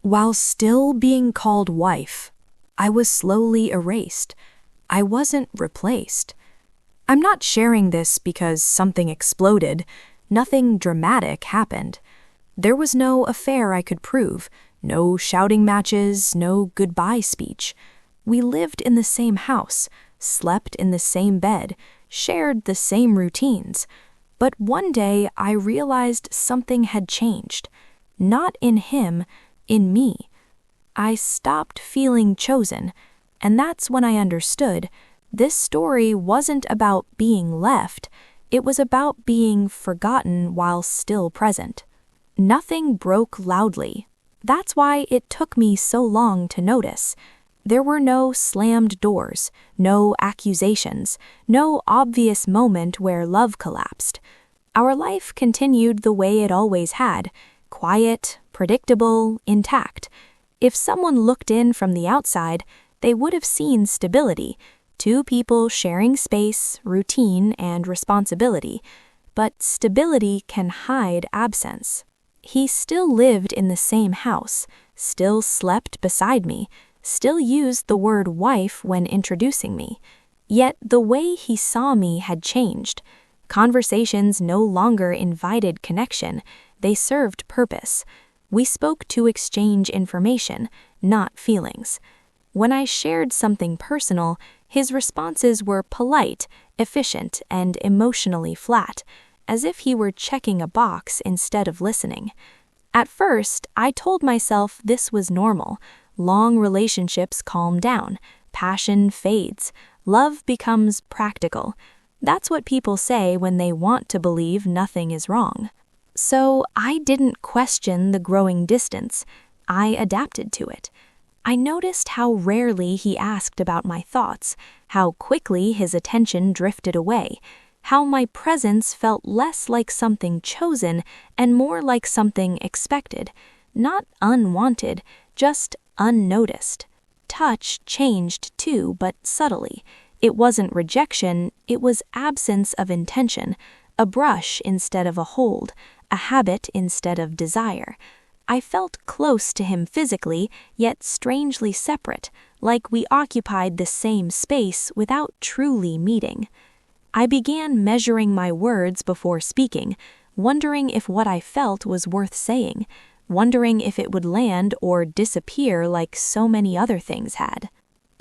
While still being called wife, I was slowly erased. I wasn't replaced. I'm not sharing this because something exploded. Nothing dramatic happened. There was no affair I could prove, no shouting matches, no goodbye speech. We lived in the same house, slept in the same bed, shared the same routines. But one day I realized something had changed. Not in him, in me. I stopped feeling chosen, and that's when I understood this story wasn't about being left, it was about being forgotten while still present. Nothing broke loudly. That's why it took me so long to notice. There were no slammed doors, no accusations, no obvious moment where love collapsed. Our life continued the way it always had, quiet, predictable, intact. If someone looked in from the outside, they would have seen stability, two people sharing space, routine, and responsibility. But stability can hide absence. He still lived in the same house, still slept beside me, still used the word wife when introducing me. Yet the way he saw me had changed. Conversations no longer invited connection, they served purpose. We spoke to exchange information, not feelings. When I shared something personal, his responses were polite, efficient, and emotionally flat, as if he were checking a box instead of listening. At first, I told myself this was normal. Long relationships calm down, passion fades, love becomes practical. That's what people say when they want to believe nothing is wrong. So I didn't question the growing distance. I adapted to it. I noticed how rarely he asked about my thoughts, how quickly his attention drifted away, how my presence felt less like something chosen and more like something expected, not unwanted, just unnoticed. Touch changed too, but subtly. It wasn't rejection, it was absence of intention, a brush instead of a hold, a habit instead of desire. I felt close to him physically, yet strangely separate, like we occupied the same space without truly meeting. I began measuring my words before speaking, wondering if what I felt was worth saying, wondering if it would land or disappear like so many other things had.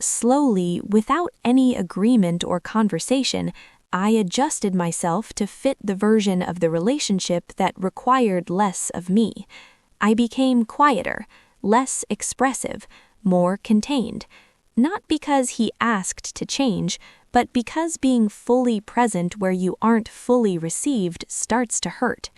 Slowly, without any agreement or conversation, I adjusted myself to fit the version of the relationship that required less of me. I became quieter, less expressive, more contained. Not because he asked to change, but because being fully present where you aren't fully received starts to hurt.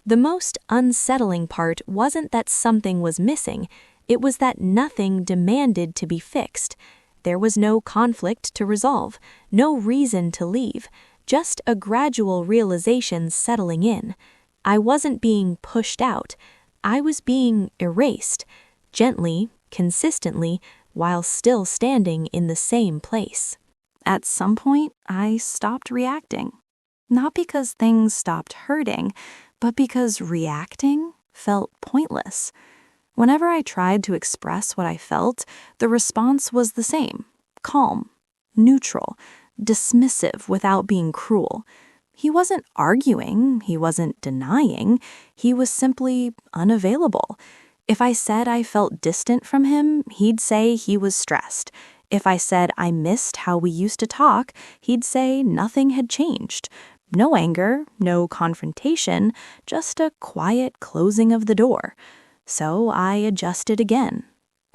The most unsettling part wasn't that something was missing, it was that nothing demanded to be fixed. There was no conflict to resolve, no reason to leave, just a gradual realization settling in. I wasn't being pushed out. I was being erased, gently, consistently, while still standing in the same place. At some point, I stopped reacting. Not because things stopped hurting, but because reacting felt pointless. Whenever I tried to express what I felt, the response was the same: calm, neutral, dismissive without being cruel. He wasn't arguing, he wasn't denying, he was simply unavailable. If I said I felt distant from him, he'd say he was stressed. If I said I missed how we used to talk, he'd say nothing had changed. No anger, no confrontation, just a quiet closing of the door. So I adjusted again.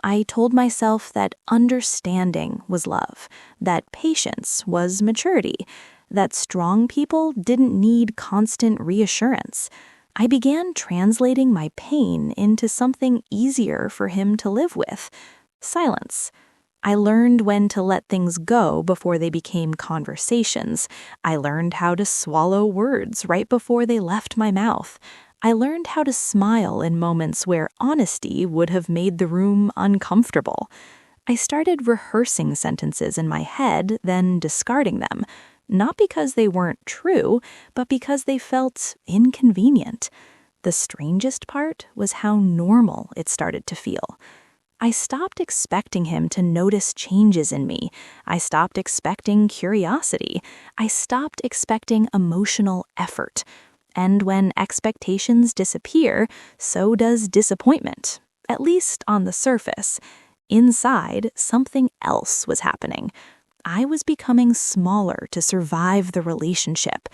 I told myself that understanding was love, that patience was maturity, that strong people didn't need constant reassurance. I began translating my pain into something easier for him to live with: silence. I learned when to let things go before they became conversations. I learned how to swallow words right before they left my mouth. I learned how to smile in moments where honesty would have made the room uncomfortable. I started rehearsing sentences in my head, then discarding them, not because they weren't true, but because they felt inconvenient. The strangest part was how normal it started to feel. I stopped expecting him to notice changes in me. I stopped expecting curiosity. I stopped expecting emotional effort. And when expectations disappear, so does disappointment, at least on the surface. Inside, something else was happening. I was becoming smaller to survive the relationship.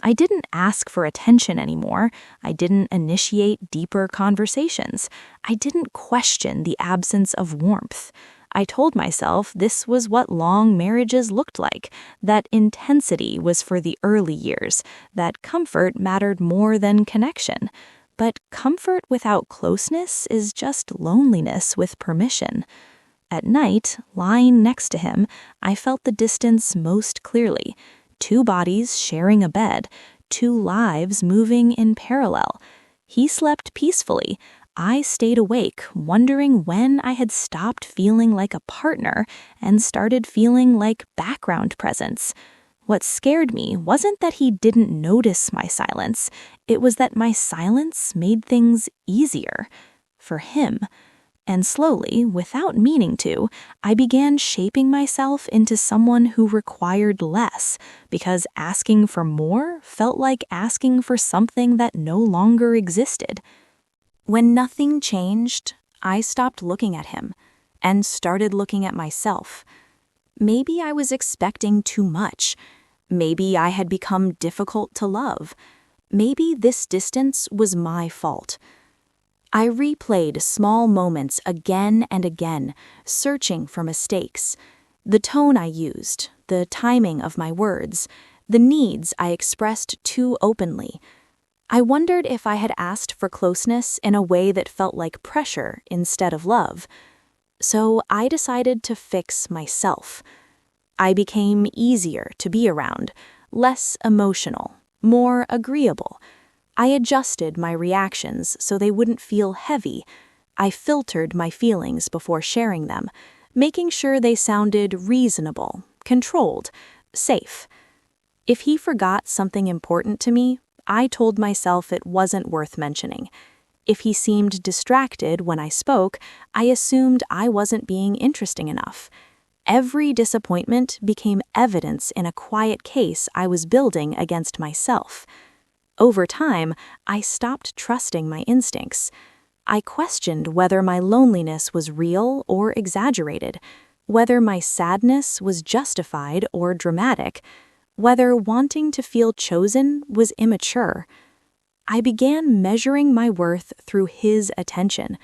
I didn't ask for attention anymore. I didn't initiate deeper conversations. I didn't question the absence of warmth. I told myself this was what long marriages looked like, that intensity was for the early years, that comfort mattered more than connection. But comfort without closeness is just loneliness with permission. At night, lying next to him, I felt the distance most clearly. 2 bodies sharing a bed, 2 lives moving in parallel. He slept peacefully. I stayed awake, wondering when I had stopped feeling like a partner and started feeling like background presence. What scared me wasn't that he didn't notice my silence. It was that my silence made things easier for him. And slowly, without meaning to, I began shaping myself into someone who required less, because asking for more felt like asking for something that no longer existed. When nothing changed, I stopped looking at him and started looking at myself. Maybe I was expecting too much. Maybe I had become difficult to love. Maybe this distance was my fault. I replayed small moments again and again, searching for mistakes. The tone I used, the timing of my words, the needs I expressed too openly. I wondered if I had asked for closeness in a way that felt like pressure instead of love. So I decided to fix myself. I became easier to be around, less emotional, more agreeable. I adjusted my reactions so they wouldn't feel heavy. I filtered my feelings before sharing them, making sure they sounded reasonable, controlled, safe. If he forgot something important to me, I told myself it wasn't worth mentioning. If he seemed distracted when I spoke, I assumed I wasn't being interesting enough. Every disappointment became evidence in a quiet case I was building against myself. Over time, I stopped trusting my instincts. I questioned whether my loneliness was real or exaggerated, whether my sadness was justified or dramatic, whether wanting to feel chosen was immature. I began measuring my worth through his attention.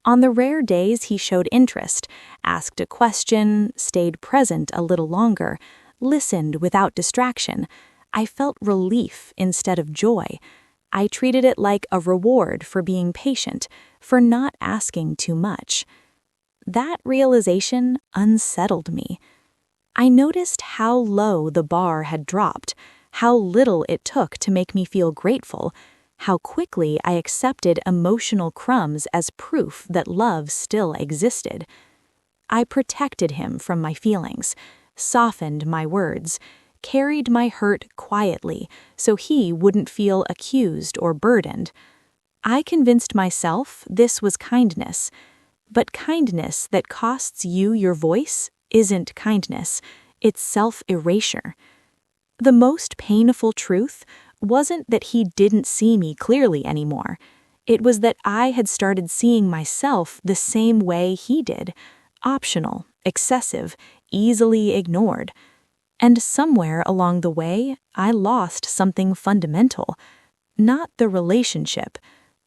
On the rare days he showed interest, asked a question, stayed present a little longer, listened without distraction, I felt relief instead of joy. I treated it like a reward for being patient, for not asking too much. That realization unsettled me. I noticed how low the bar had dropped, how little it took to make me feel grateful, how quickly I accepted emotional crumbs as proof that love still existed. I protected him from my feelings, softened my words, carried my hurt quietly so he wouldn't feel accused or burdened. I convinced myself this was kindness, but kindness that costs you your voice isn't kindness, it's self-erasure. The most painful truth wasn't that he didn't see me clearly anymore. It was that I had started seeing myself the same way he did, optional, excessive, easily ignored. And somewhere along the way, I lost something fundamental. Not the relationship,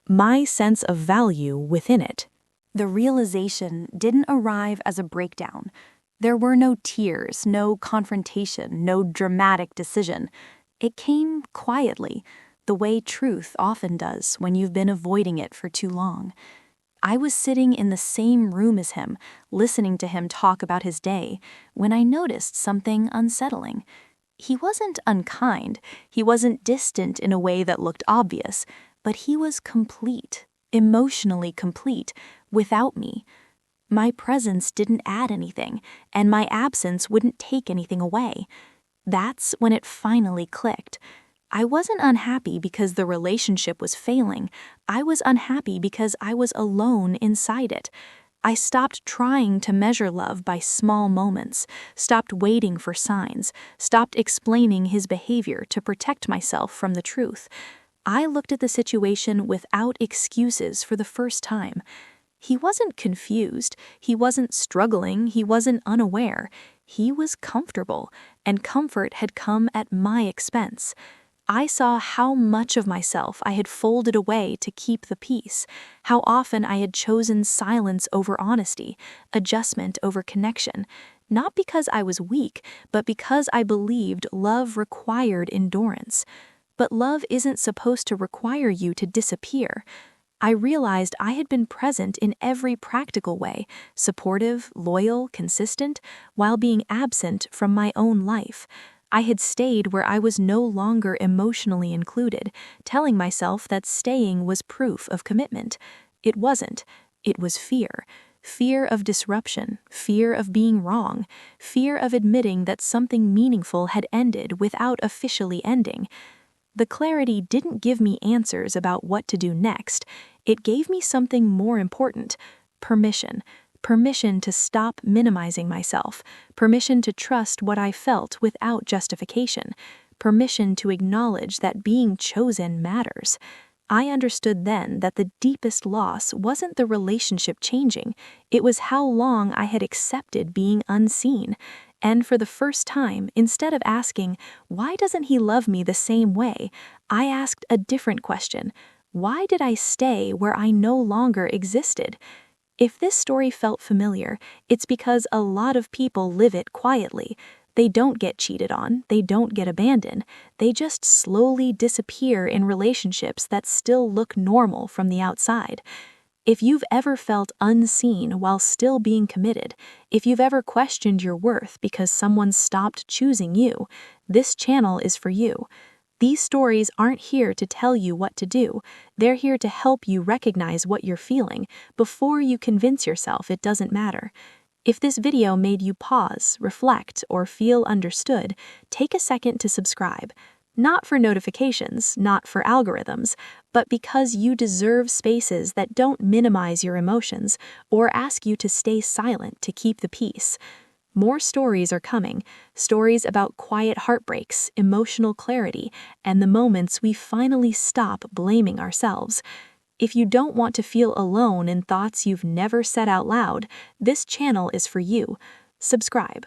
my sense of value within it. The realization didn't arrive as a breakdown. There were no tears, no confrontation, no dramatic decision. It came quietly, the way truth often does when you've been avoiding it for too long. I was sitting in the same room as him, listening to him talk about his day, when I noticed something unsettling. He wasn't unkind, he wasn't distant in a way that looked obvious, but he was complete, emotionally complete, without me. My presence didn't add anything, and my absence wouldn't take anything away. That's when it finally clicked. I wasn't unhappy because the relationship was failing. I was unhappy because I was alone inside it. I stopped trying to measure love by small moments, stopped waiting for signs, stopped explaining his behavior to protect myself from the truth. I looked at the situation without excuses for the first time. He wasn't confused, he wasn't struggling, he wasn't unaware. He was comfortable, and comfort had come at my expense. I saw how much of myself I had folded away to keep the peace, how often I had chosen silence over honesty, adjustment over connection, not because I was weak, but because I believed love required endurance. But love isn't supposed to require you to disappear. I realized I had been present in every practical way, supportive, loyal, consistent, while being absent from my own life. I had stayed where I was no longer emotionally included, telling myself that staying was proof of commitment. It wasn't. It was fear. Fear of disruption, fear of being wrong, fear of admitting that something meaningful had ended without officially ending. The clarity didn't give me answers about what to do next. It gave me something more important: permission. Permission to stop minimizing myself. Permission to trust what I felt without justification. Permission to acknowledge that being chosen matters. I understood then that the deepest loss wasn't the relationship changing. It was how long I had accepted being unseen. And for the first time, instead of asking, "Why doesn't he love me the same way?" I asked a different question. Why did I stay where I no longer existed? If this story felt familiar, it's because a lot of people live it quietly. They don't get cheated on, they don't get abandoned, they just slowly disappear in relationships that still look normal from the outside. If you've ever felt unseen while still being committed, if you've ever questioned your worth because someone stopped choosing you, this channel is for you. These stories aren't here to tell you what to do. They're here to help you recognize what you're feeling before you convince yourself it doesn't matter. If this video made you pause, reflect, or feel understood, take a second to subscribe. Not for notifications, not for algorithms, but because you deserve spaces that don't minimize your emotions or ask you to stay silent to keep the peace. More stories are coming, stories about quiet heartbreaks, emotional clarity, and the moments we finally stop blaming ourselves. If you don't want to feel alone in thoughts you've never said out loud, this channel is for you. Subscribe.